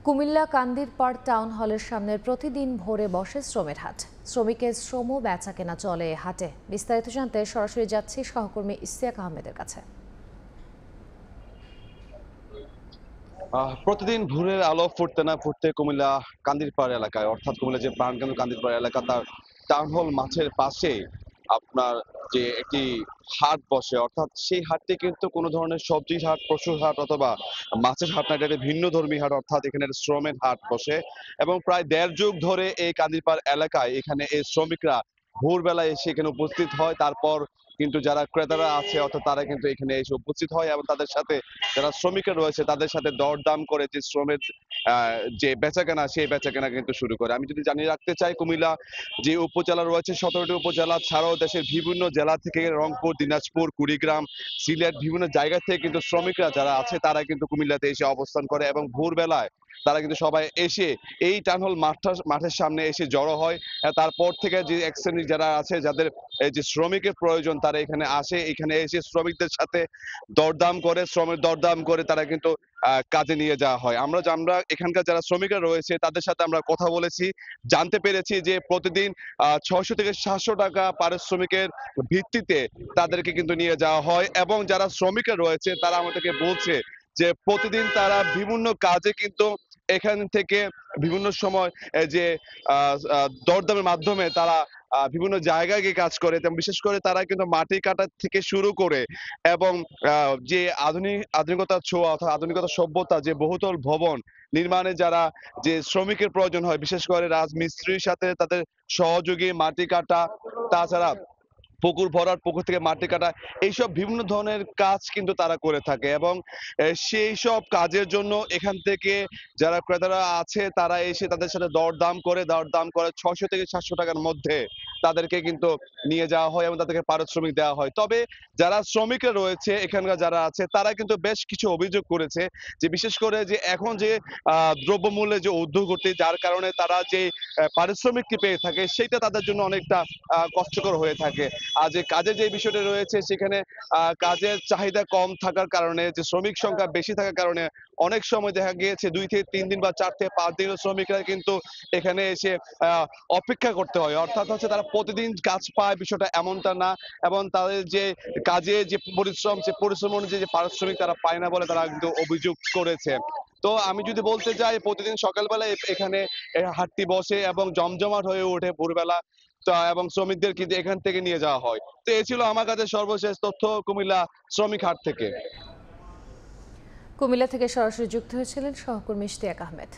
Comilla Kandirpar town হলের সামনে প্রতিদিন ভোরে বসে শ্রমের হাট। শ্রমিকের শ্রম বেচা কেনা চলে এ হাটে। বিস্তারিত জানতে সরাসরি যাচ্ছি সহকর্মী ইশতিয়াক আহমেদের কাছে। প্রতিদিন ভোরের আলো ফুটতে না ফুটতে কুমিল্লা কান্দিরপাড় এলাকায়, অর্থাৎ কুমিল্লা যে প্রাণকেন্দ্র কান্দিরপাড় এলাকা, তার টাউন হল মাঠের পাশে আপনার যে একটি হাট বসে, অর্থাৎ সেই হাটটি কিন্তু কোনো ধরনের সবজির হাট, পশুর হাট অথবা মাছের হাট না, এটা একটা ভিন্ন ধর্মী হাট, অর্থাৎ এখানে একটা শ্রমের হাট বসে। এবং প্রায় দেড় যুগ ধরে এই কান্দিরপাড় এলাকায় এখানে এই শ্রমিকরা ভোরবেলায় এসে এখানে উপস্থিত হয়। তারপর কিন্তু যারা ক্রেতারা আছে, অর্থাৎ তারা কিন্তু এখানে এসে উপস্থিত হয় এবং তাদের সাথে যারা শ্রমিকরা রয়েছে তাদের সাথে দরদাম করে যে শ্রমের যে বেচাকেনা, সেই বেচাকেনা কিন্তু শুরু করে। আমি যদি জানিয়ে রাখতে চাই, কুমিল্লা যে উপজেলা রয়েছে 17টি উপজেলা ছাড়াও দেশের বিভিন্ন জেলা থেকে রংপুর, দিনাজপুর, কুড়িগ্রাম, সিলেট বিভিন্ন জায়গা থেকে কিন্তু শ্রমিকরা যারা আছে তারা কিন্তু কুমিল্লাতে এসে অবস্থান করে এবং ভোরবেলায় তারা কিন্তু সবাই এসে এই টাউন হল মাঠের সামনে এসে জড়ো হয়। তারপর থেকে যে এক শ্রেণীর যারা আছে, যাদের এই যে শ্রমিকের প্রয়োজন, তারা এখানে আসে, এখানে এসে শ্রমিকদের সাথে দরদাম করে, শ্রমের দরদাম করে তারা কিন্তু কাজে নিয়ে যাওয়া হয়। আমরা এখানকার যারা শ্রমিকরা রয়েছে তাদের সাথে আমরা কথা বলেছি, জানতে পেরেছি যে প্রতিদিন 600 থেকে 700 টাকা পারিশ্রমিকের ভিত্তিতে তাদেরকে কিন্তু নিয়ে যাওয়া হয়। এবং যারা শ্রমিকরা রয়েছে তারা আমাদেরকে বলছে যে প্রতিদিন তারা বিভিন্ন কাজে কিন্তু এখান থেকে বিভিন্ন সময় যে দরদামের মাধ্যমে তারা বিভিন্ন জায়গায় গিয়ে কাজ করে। তেমন বিশেষ করে তারা কিন্তু মাটি কাটা থেকে শুরু করে এবং যে আধুনিকতার ছোঁয়া অর্থাৎ আধুনিকতার সভ্যতা, যে বহুতল ভবন নির্মাণে যারা যে শ্রমিকের প্রয়োজন হয়, বিশেষ করে রাজমিস্ত্রির সাথে তাদের সহযোগী মাটি কাটা, তাছাড়া পুকুর ভরাট, পুকুর থেকে মাটি কাটা, এইসব বিভিন্ন ধরনের কাজ কিন্তু তারা করে থাকে। এবং সেই সব কাজের জন্য এখান থেকে যারা ক্রেতারা আছে তারা এসে তাদের সাথে দরদাম করে 600 থেকে 700 টাকার মধ্যে তাদেরকে কিন্তু নিয়ে যাওয়া হয় এবং তাদেরকে পারিশ্রমিক দেওয়া হয়। তবে যারা শ্রমিকরা রয়েছে এখানকার যারা আছে তারা কিন্তু বেশ কিছু অভিযোগ করেছে, যে বিশেষ করে যে এখন যে দ্রব্যমূল্যের যে ঊর্ধ্বগতি, যার কারণে তারা যে পারিশ্রমিকটি পেয়ে থাকে সেটা তাদের জন্য অনেকটা কষ্টকর হয়ে থাকে। আর যে কাজের যে বিষয়টা রয়েছে সেখানে কাজের চাহিদা কম থাকার কারণে, যে শ্রমিক সংখ্যা বেশি থাকার কারণে অনেক সময় দেখা গিয়েছে 2 থেকে 3 দিন বা 4 থেকে 5 দিনের শ্রমিকরা কিন্তু এখানে এসে অপেক্ষা করতে হয়। অর্থাৎ হচ্ছে তারা প্রতিদিন কাজ পায়, বিষয়টা এমনটা না। এবং তাদের যে কাজে যে পরিশ্রম, সে পরিশ্রম অনুযায়ী যে পারিশ্রমিক তারা পায় না বলে তারা কিন্তু অভিযোগ করেছে। তো আমি যদি বলতে যাই, প্রতিদিন সকালবেলা এখানে হাটটি বসে এবং জমজমাট হয়ে ওঠে ভোরবেলা। এবং শ্রমিকদের কিন্তু এখান থেকে নিয়ে যাওয়া হয়। তো এই ছিল আমার কাছে সর্বশেষ তথ্য কুমিল্লা শ্রমিক হাট থেকে। কুমিল্লা থেকে সরাসরি যুক্ত হয়েছিলেন সহকর্মী ইশতিয়াক আহমেদ।